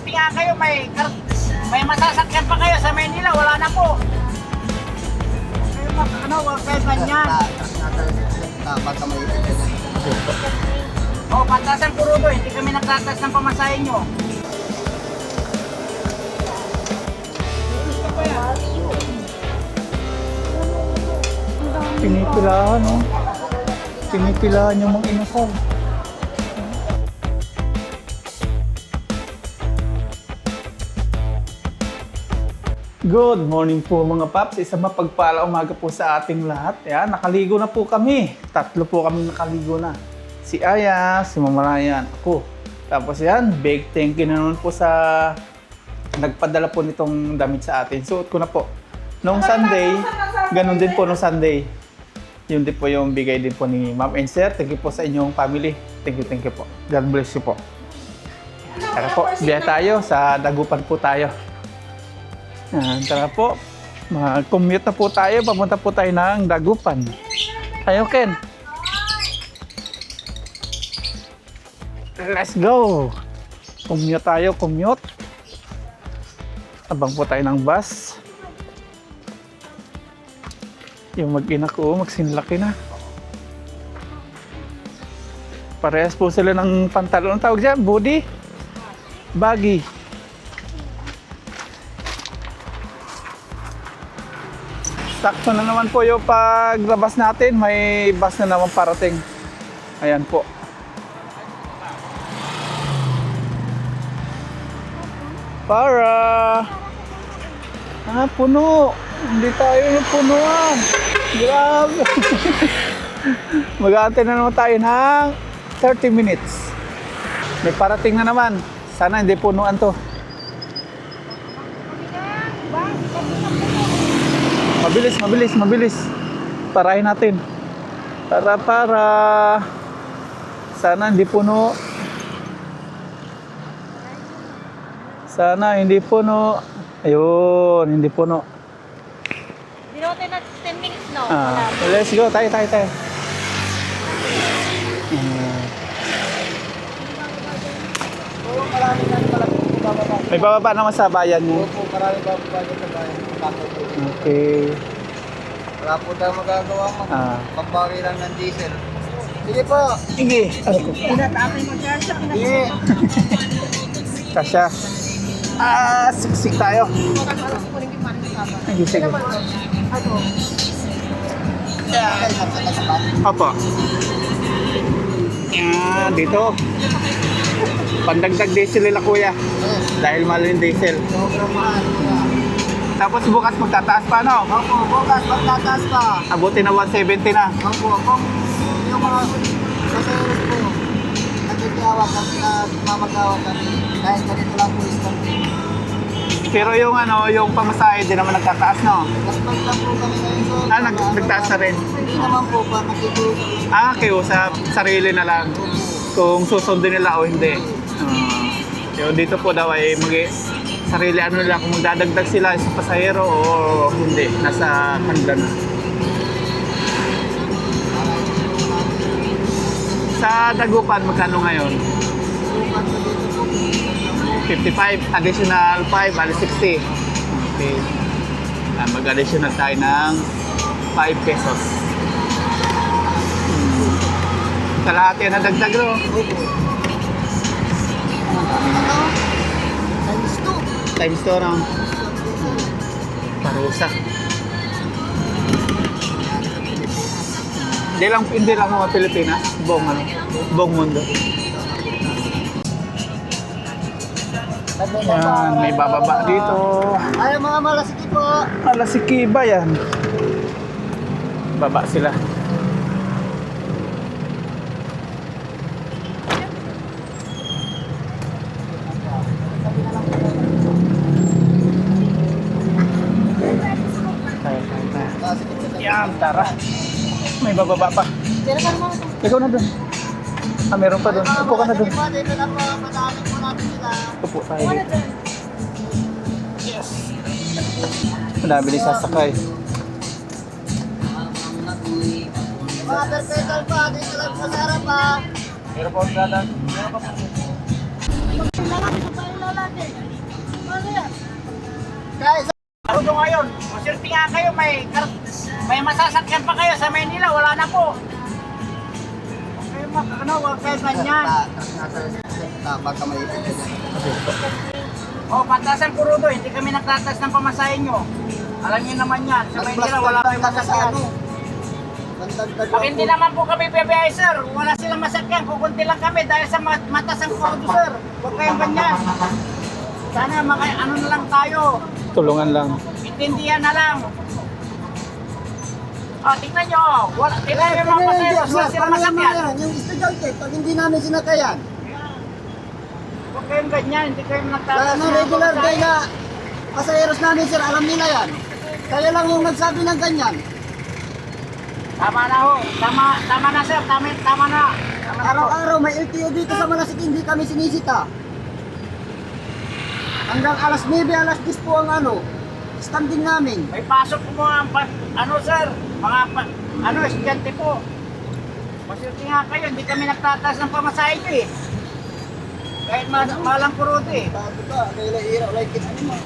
makarating nga kayo, may masasakyan pa kayo sa Manila, wala na po. Ano, wag kayo ganyan. Baka may O, patasan puro doon, hindi kami nagtatas ng pamasahin nyo. Pinipilahan, no? Pinipilahan yung mga inasal. Good morning po mga paps. Isang mapagpala umaga po sa ating lahat. Yan, nakaligo na po kami. Tatlo po kami nakaligo na. Si Aya, si Mama Ryan, ako. Tapos yan, big thank you na naman po sa nagpadala po nitong damit sa atin. Suot ko na po. Noong Sunday, ganun din po noong Sunday. Yun din po yung bigay din po ni Ma'am and Sir. Thank you po sa inyong family. Thank you po. God bless you po. Tara po, biya tayo. Sa Dagupan po tayo. Yan, tara po. Mag-commute na po tayo. Papunta po tayo ng Dagupan. Tayo, Ken. Let's go. Commute tayo, commute. Abang po tayo ng bus. Yung mag-ina ko, magsinlaki na. Parehas po sila ng pantalon. Ang tawag dyan, body? Baggy. Sakto na naman po yung paglabas natin. May bus na naman parating. Ayan po. Para! Puno! Hindi tayo yung punuan. Grabe. Mag-aantay na naman tayo ng 30 minutes. May parating na naman. Sana hindi punuan to. Mabilis. Parahin natin. Para. Sana hindi puno. Sana hindi puno. Ayun, hindi puno. Dinote na 10 minutes, no? Let's go, tayo. May bababa naman sa bayan mo. Opo, maraming bababa dyan sa bayan. Okay. Wala po tayo magagawa mo. Pambari lang ng diesel. Sige po. Sige. Ano ko? Sige. Kasya. Siksik tayo. Sige. Opo. Dito. Pandagdag diesel nila kuya. Dahil mahal yung diesel. Sobrang mahal. Tapos bukas magtataas pa, no? Opo, bukas magtataas pa. Abuti na 170 na. Opo, kung yung mga pasayeros po, nagtitiawag kami na mamagawag kami. Dahil ganito lang po isang Pero yung yung pamasahe din naman nagtataas, no? Gaspag lang po kami ngayon. Nagtaas na rin. Hindi naman po pa nakikiusap. Kiusap, sarili na lang. Kung susundin nila o hindi. Yung dito po daw ay sarili nila kung magdadagdag sila sa pasahero o hindi. Nasa kanila na. Sa Dagupan, magkano ngayon? 55, additional 5, bali 60. Okay. Mag-additional tayo ng 5 pesos. Kalahati na dagdag, no? Times 2, no? Parusa. Hindi lang mga Pilipinas, buong mundo. Yan, may bababa dito. Ay, mga malasiki po. Malasiki ba yan? Baba sila. Yan, tara. May bababa pa. Ikaw na dun. Meron pa dun. Upo ka na dun. Dito na po, madami po natin sila. Upo tayo dito. Yes. Madami din sasakay. Mga perpetual pa, dito lang sa sarap pa. Meron pa ang dalan. Lalaki pa yung lalaki. ngayon. Maswerte nga kayo, may masasakyan pa kayo sa Maynila, wala na po. Huwag kayo ganyan. Baka may ipit ka dyan. O, pataas ang kurudo, hindi kami nagtatas ng pamasahin nyo. Alam niyo naman yan, sa Maynila wala kayong masakyan. Pag hindi naman po kami PBI, sir, wala silang masakyan, kukunti lang kami dahil sa matas ang kurudo, sir. Huwag kayong ganyan. Sana ano na lang tayo, Tulungan lang. intindihan na lang. O, tingnan nyo, tingnan nyo mga pasayos, wala silang masakyan. Yung estudyante, pag hindi namin sinakayan, Huwag kayong ganyan, hindi kayo kaya nagtatas ng regular day na pasayeros namin, sir, alam nila yan. Kaya lang yung nagsabi ng ganyan. Tama na ho, tama na sir, tama na. Tama na po. Araw-araw may LTO dito sa Malasik, hindi kami sinisita. Hanggang alas 9, alas 10 po ang standing namin. May pasok po mga, sir, mga, estudyante po. Maswerte nga kayo, hindi kami nagtataas ng pamasahe nyo eh. Kahit malang kurudo eh. Bago ka, kailan iraw, like it, ano mo?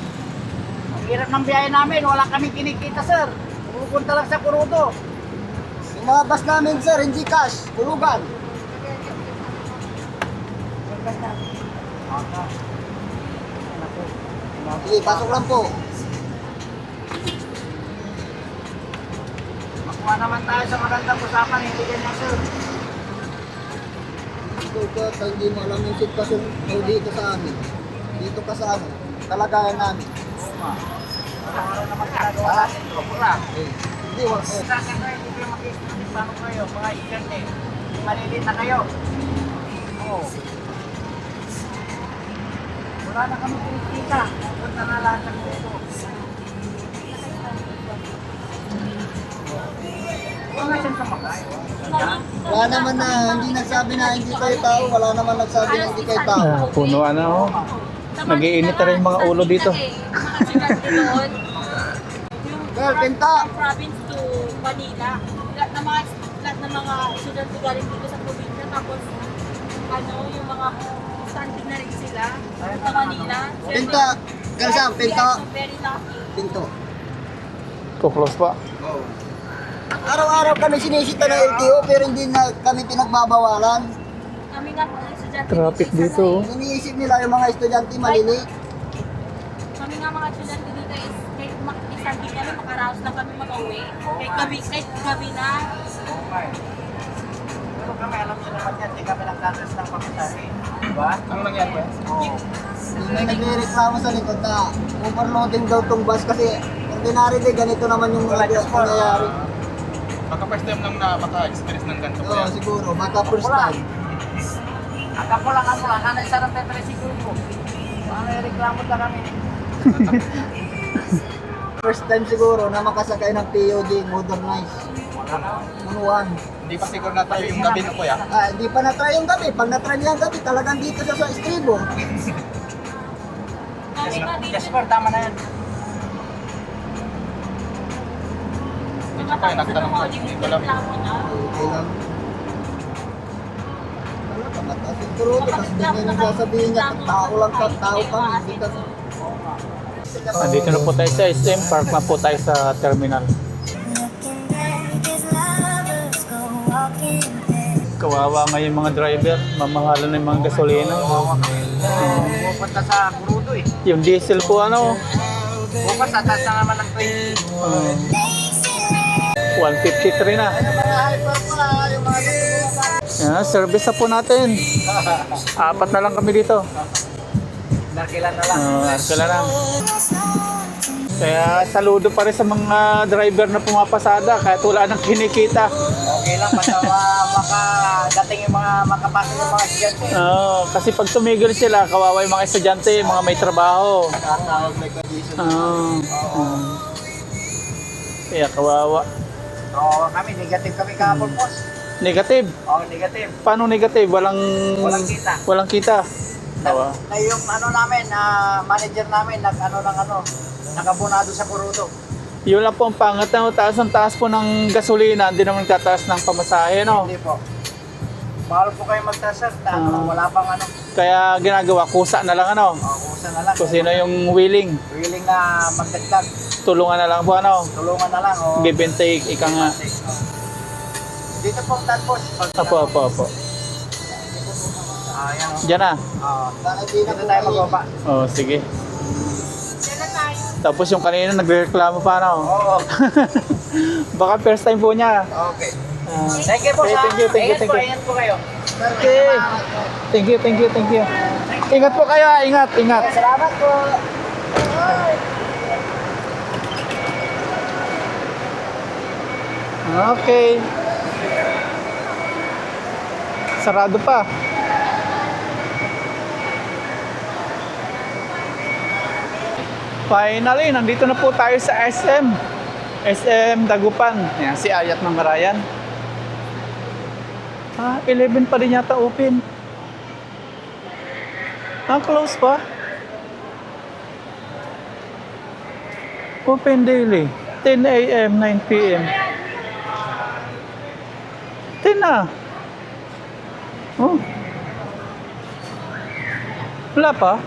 Ang hirap ng biyahe namin, wala kaming kinikita sir. Pupunta lang sa kurudo. Yung mga bus namin, sir, hindi cash, tulugan. Sige, pasok lang po. Makuha naman tayo sa magandang usapan, hindi ganyan sir. Dito ka, hindi mo alam yung sitwasyon dito sa amin. Dito ka sa talagayan namin. Araw-araw naman ginagawa natin, pura. Hindi, wala. Sa akin na, hindi kayo mag-i-student, paano kayo, mga estudyante. Maliliit na kayo. Oo. Wala na kami kinikita. Punta na lahat ng kurudo. Wala siyang samakay. Wala naman na, hindi nagsabi na hindi kayo tao. Wala naman nagsabi na hindi kayo tao. Ah, punuan na oh. Nagiinit na rin yung mga ulo dito. Mga estudyante doon, Girl, pinta! from province to Manila. Lahat ng mga estudyante galing dito sa probinsya. Tapos, yung mga standing na rin sila sa Manila. Pinta! Girl Sam, pinta! So, very lucky. Pinto. Kuklose pa. Araw-araw kami sinisita ng LTO pero hindi na kami pinagbabawalan. Kami nga po ang estudyante. Traffic dito oh. Iniisip nila yung mga estudyante maliliit. Kami nga mga estudyante dito is kahit standing kami, makaraos lang kami mag-uwi. Kahit gabi na. Okay. Pero kami, alam niyo naman yan, hindi kami nagtatas ng pamasahe. Diba? Ano nangyari ba? Oo. May nagre-reklamo sa likod na overloading daw tong bus kasi ordinary day ganito naman yung nangyayari. Baka first time lang na maka-experience ng ganito po Oo, yan. siguro. Baka first time. Ako lang, kanay sa ng tetresigur ko. Mga reklamo na kami. First time siguro na makasakay ng POD, modernized. Manuwan. Hindi pa siguro na tayo yung gabi na po yan. Hindi pa na-try yung gabi. Pag na-try niya yung gabi, talagang dito siya sa estribo. Kami nga dito. Jasper, tama na yan. Nakatapos na nagtanong mga ko, hindi ko alam. reklamo na. Okay lang. Wala ka mataas yung turudo. Tapos hindi niya nagsasabihin niya, tao lang ka, tao kami. Hindi ka. Nandito na po tayo sa SM. Park na po tayo sa terminal. Kawawa nga yung mga driver. Mamahalan na yung mga gasolina. Pupunta sa kurudo eh. Yung diesel po ano. Bukas, atas na naman ng 153 na. Yan, service na po natin. 4 na lang kami dito. Nakilan na lang. Kailan lang. Kaya saludo pa rin sa mga driver na pumapasada kahit wala nang kinikita. Okay lang, basta makadating yung mga makapasok yung mga estudyante. Kasi pag tumigil sila, kawawa yung mga estudyante, mga may trabaho. Nakatawag may condition. Kaya kawawa. Oo, kami, negative kami kahapon, boss. Negative. Oo, negative. Paano negative? Walang kita. Walang kita. Tawa. Na yung namin, manager namin, nakabunado sa kurudo. Yun lang po ang pangat na taas ang taas po ng gasolina, hindi naman kataas ng pamasahe, no? Hindi po. Mahal po kayo magtasal. Wala pang ano. Kaya ginagawa, kusa na lang ano. Kusa na lang. Kung sino yung willing, Willing na magdagdag. tulungan na lang po ano. Tulungan na lang. Oh. Give and take, ika nga. Dito po tapos. Apo. Ayan. Diyan na. Dito tayo magbaba. Oh, sige. Diyan na tayo. Tapos yung kanina nagreklamo pa ano. Oo. Baka first time po niya. Okay. Ah, Thank you po okay, sa. thank you. Ingat po kayo. Okay. Thank you. Ingat po kayo, ingat. Salamat po. Okay. Sarado pa. Finally, nandito na po tayo sa SM. SM Dagupan. Ayan, si Ayat Mamarayan. 11 pa rin yata open. Close pa. Open daily. 10 a.m., 9 p.m. 10 na. Oh. Wala pa.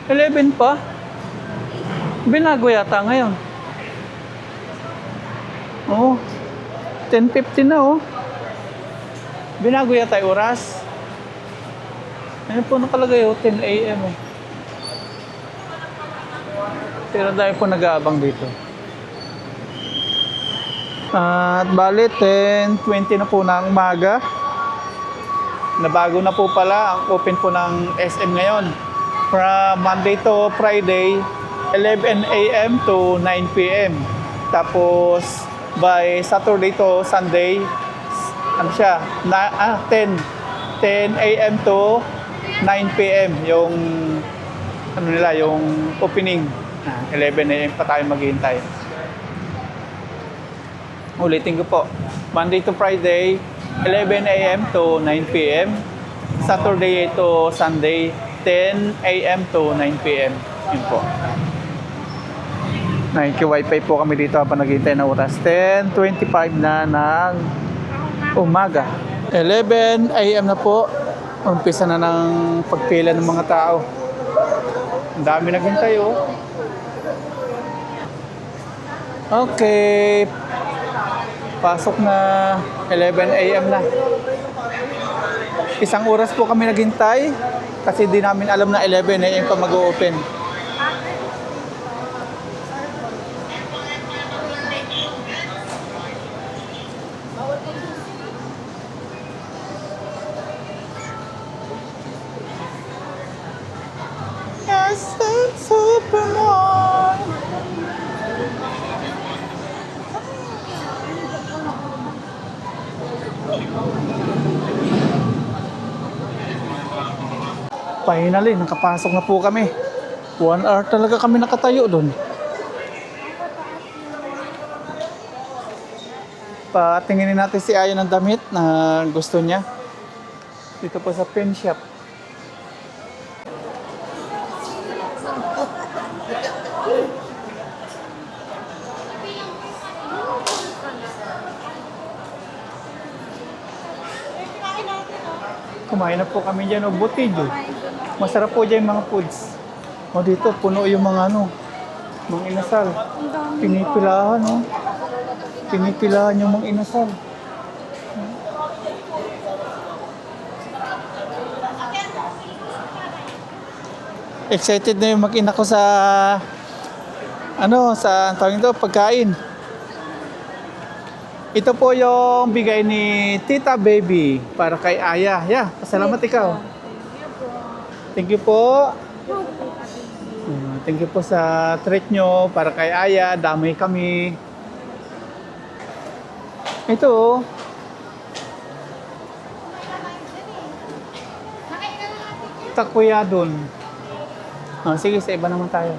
11 pa. Binago yata ngayon. Oh. 10:50 na oh. Binago yata yung oras. Ayun po nakalagay oh, 10 a.m. eh. Pero dahil po nag-aabang dito. At bali, 10:20 na po ng umaga. Nabago na po pala ang open po ng SM ngayon. From Monday to Friday, 11 a.m. to 9 p.m. Tapos, by Saturday to Sunday, ano siya, 10 a.m. to 9 p.m. yung ano nila, yung opening. 11 a.m. pa tayo maghihintay. Ulitin ko po. Monday to Friday, 11 a.m. to 9 p.m. Saturday to Sunday, 10 a.m. to 9 p.m. Yun po. Naki-wifi po kami dito habang naghihintay na oras. 10:25 na ng umaga. 11 a.m. na po. Umpisa na ng pagpila ng mga tao. Ang dami naghintay oh. Okay. Pasok na 11 a.m. na. Isang oras po kami naghintay kasi di namin alam na 11 a.m. pa mag-open. Yes, it's Superman. Finally, nakapasok na po kami. 1 hour talaga kami nakatayo doon. Patinginin natin si Aya ng damit na gusto niya. Dito po sa pen shop. Kumain na po kami dyan o botilyo. Masarap po dyan yung mga foods. O dito, puno yung mga mga inasal. Pinipilahan o. Pinipilahan yung mga inasal. Excited na yung mag-ina ko sa sa tawag ito, pagkain. Ito po yung bigay ni Tita Baby para kay Aya. Yeah, pasalamat ikaw. Thank you po. Thank you po sa treat nyo para kay Aya. Damay kami. Ito oh. Takuya dun. Sige, sa iba naman tayo.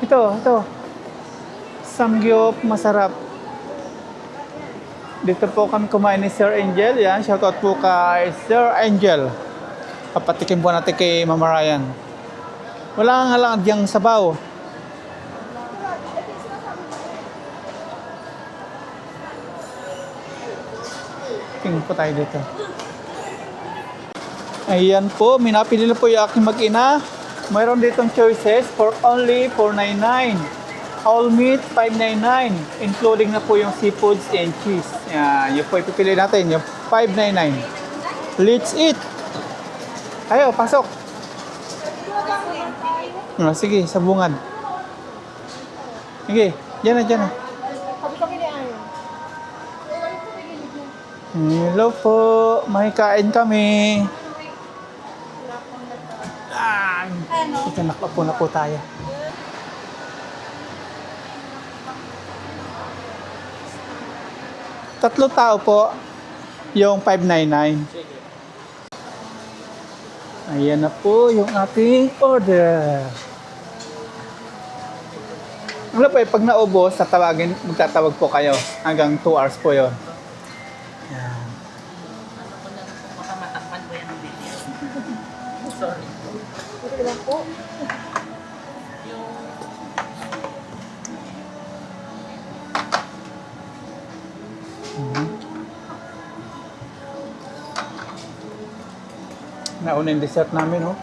Ito. Samgyup, masarap. Dito po kami kumain ni Sir Angel. Yan, shoutout po kay Sir Angel. Papatikin po natin kay Mama Ryan. Wala nga lang diyang sabaw. Tingin po tayo dito. Ayan po, minapili na po yung aking mag-ina. Mayroon ditong choices for only $4.99. All meat, $5.99. Including na po yung seafoods and cheese. Yan, yun po ipipili natin, yung $5.99. Let's eat! Ayo, pasok! Sige, sabungan. Sige, dyan na. Hello po, may kain kami. Ito nakapo na po tayo. Tatlo tao po, yung $5.99. Ayan na po yung ating order. Ano po pag naubos, magtatawag po kayo. Hanggang 2 hours po yun. Ayan. Sorry. Okay lang po. Nauna yung dessert namin, oh.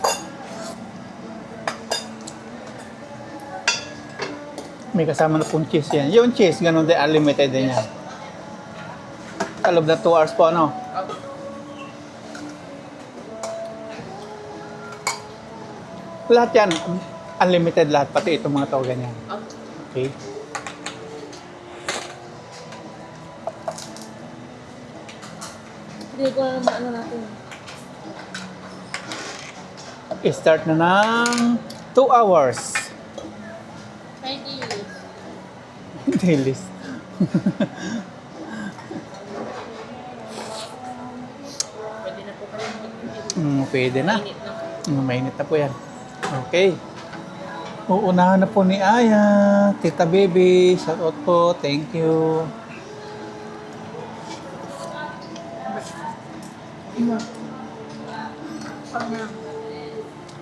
May kasama na pong cheese yan. Yung cheese, ganun din, unlimited din yan. Kalog na 2 hours po, ano? Lahat yan, unlimited lahat, pati itong mga tao ganyan. Okay. Hindi ko na ano natin. Start na ng 2 hours. Dailies. Pwede na po kayo. Pwede na. Mainit na po yan. Okay. Uunahan na po ni Aya. Tita Baby, shout out po. Thank you.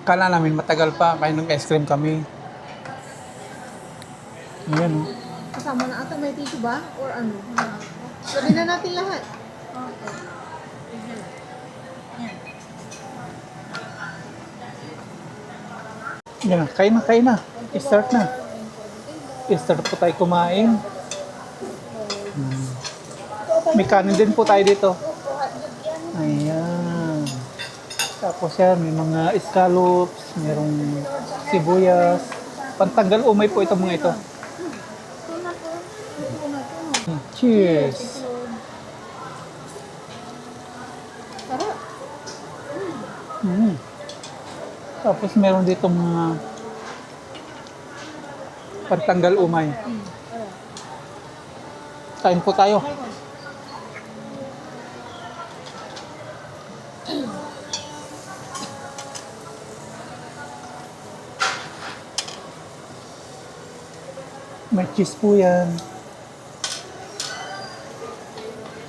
Kala namin matagal pa. Kaya nung ice cream kami. Ayan, oh. Kasama na ata, may tissue ba? Or ano? Sabi na natin lahat. Yan, kain na. I-start na. I-start po tayo kumain. May kanin din po tayo dito. Ayan. Tapos yan, may mga scallops, merong sibuyas. Pantanggal umay po itong mga ito. Cheers! Sarap. Tapos meron dito mga pantanggal umay. Kain po tayo. May cheese po yan.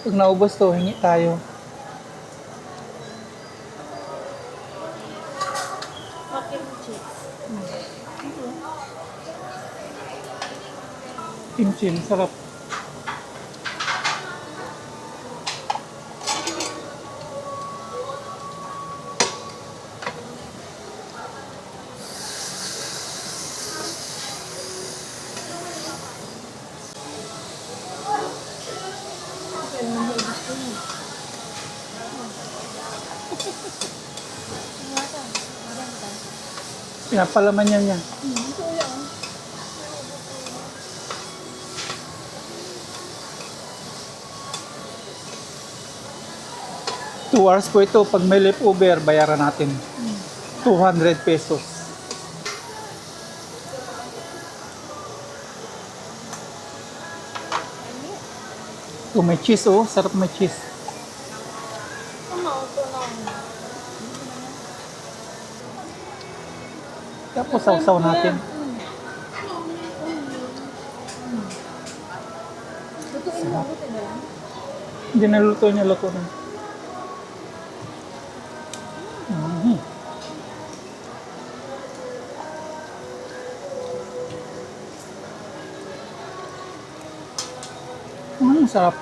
Pag naubos to, hingi tayo. Okay, cheese. Kimchi, sarap. Pinapalaman niya. Two hours po ito. Pag may leftover, bayaran natin. 200 pesos. Ito may cheese, oh. Sarap may cheese. Tapos sausaw natin. Hindi naluto niya, luto na. Sarap.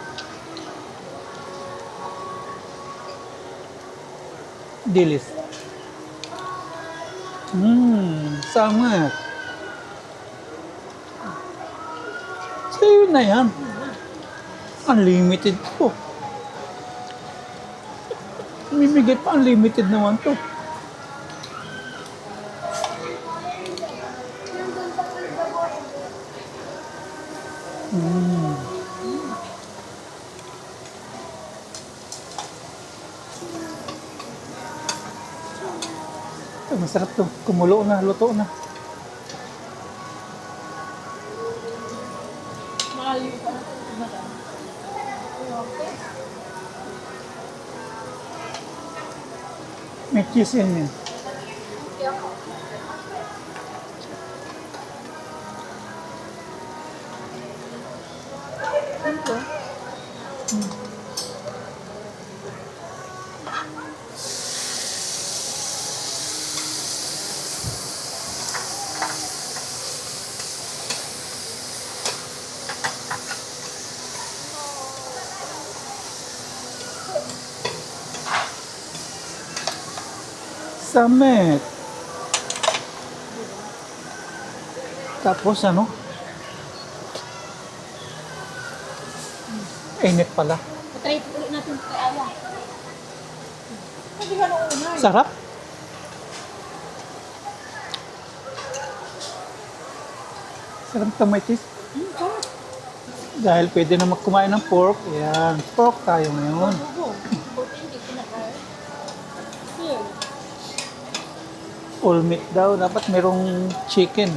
Dilis. Sangat. Sa'yo na yan. Unlimited po. Bibigay pa unlimited naman to. Ay, masarap to. Kumulo na, luto na. Malayo pa na ito, madam. May cheese yan yan. Samet. Tapos ano? Init pala. Patry ulit natin kay Aya. Hindi ka nauna. Sarap. Sarap itong may cheese. Dahil pwede na kumain ng pork. Yan. Pork tayo ngayon. Buti hindi kinakain. Here. All meat daw. Dapat merong chicken.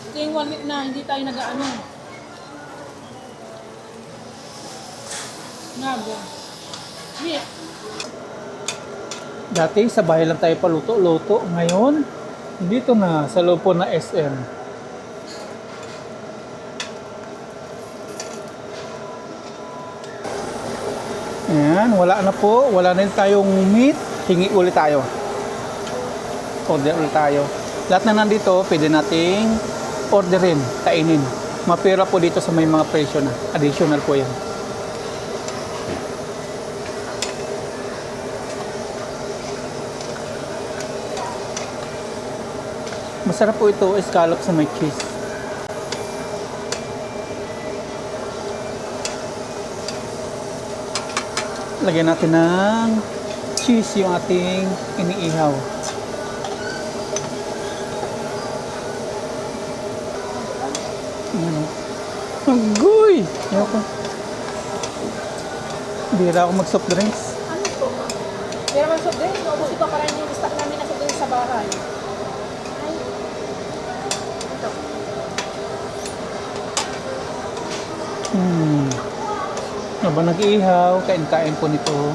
Ito yung 1 week na hindi tayo nag-ano. Nago. Meat. Dati sa bahay lang tayo paluto-luto. Ngayon, dito na sa loob po na SM. Ayan, wala na po. Wala na rin tayong meat. Hingi ulit tayo. Order ulit tayo. Lahat na nandito, pwede nating orderin, kainin. Mapira po dito sa may mga presyo na. Additional po yan. Masarap po ito, scallop sa may cheese. Lagyan natin ng cheese yung ating iniihaw. Ayan o. Agoy! Ayoko. Bira ako mag-soft drinks. Ano to? Pero man soft drinks, naubusin pa parang yung stock namin na soft drinks sa bahay. Ay. Ito. Habang nag-iihaw, kain-kain po nito.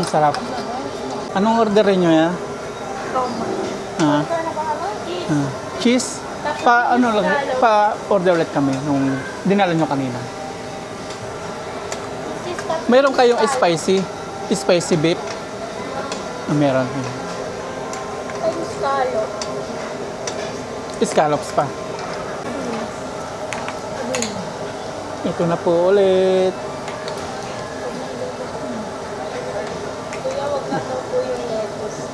Sarap. Anong orderin nyo ya? Ah, Ito na ba ano? Cheese. cheese? Pa, ano lang, pa order ulit kami nung dinala nyo kanina. Cheese tapos Meron kayong spicy? Spicy beef? Meron. tapos scallop. Scallops pa. Ito na po ulit. Kuya, wag na daw po yung lettuce.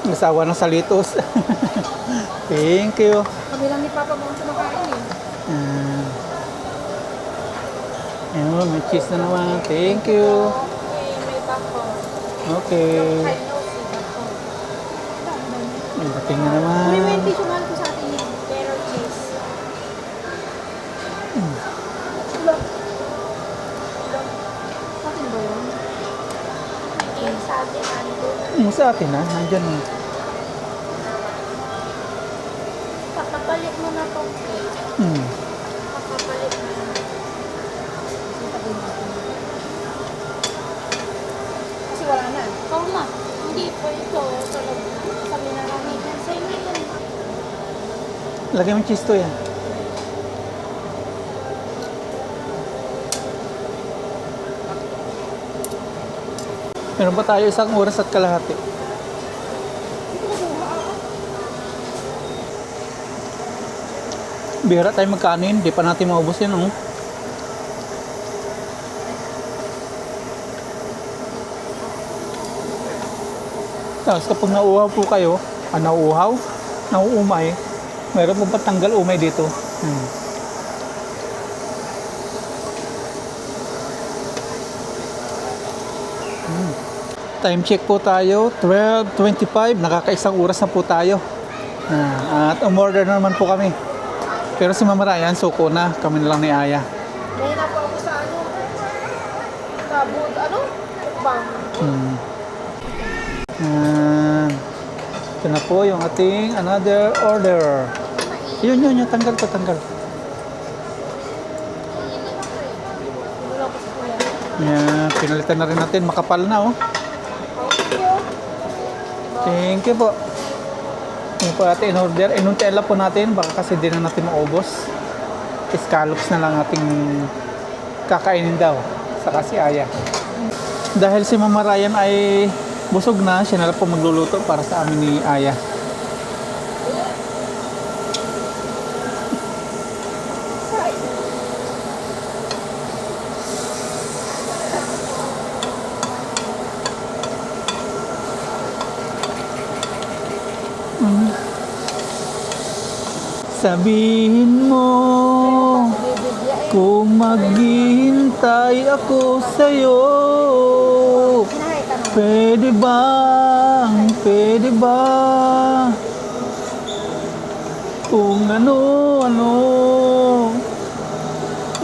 Nasawa ng salitos. Thank you. Kami lang ni Papa mo kumakain eh. Ayun, may cheese na naman. Thank you. Okay, may bako. Okay. I know si bako. May dating na May naman. tissue man ko sa atin yun. Pero cheese. Atin ba yun? Yung sa atin, ano? Sa atin na, nandyan na. Pakapalit mo na tong plate. Pakapalit mo na. Sabihin natin. Kasi wala na. Oo ma. Hindi po ito. Sabi na namin. Sa inyo yun. Lagay mo cheese to yan. Meron pa tayo 1 oras at kalahati. Bihira tayo magkanin, di pa natin maubos yan, oh. Tapos kapag nauuhaw po kayo, nauumay, mayroon po patanggal umay dito. Time check po tayo, 12:25, nakakaisang oras na po tayo. At umorder na naman po kami. Pero si Mama Ryan, suko na, kami na lang ni Aya. Ngayon na po ako sa Tabod, bang? Ito na po yung ating another order. Yun, tanggal. Yan, pinalitan na rin natin, makapal na, oh. Thank you po. Yung po natin in-order. Inuntela po natin. Baka kasi di na natin maubos. Scallops na lang ating kakainin daw. Saka si Aya. Dahil si Mama Ryan ay busog na, siya na lang po magluluto para sa amin ni Aya. Sabihin mo kung maghihintay ako sa'yo, pwede ba kung ano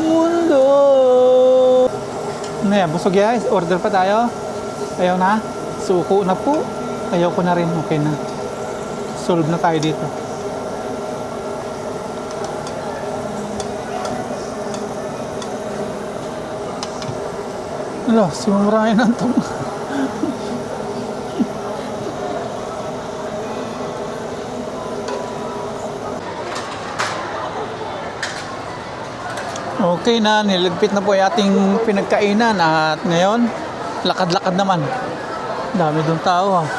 mundo. Ano, busog guys, order pa tayo. Ayaw na, suko na po. Ayaw ko na rin, okay na. Solve na tayo dito. Ala, si Mama Ryan nantong. Okay na, nilagpit na po yung ating pinagkainan at ngayon, lakad-lakad naman. Dami doon tao, ha.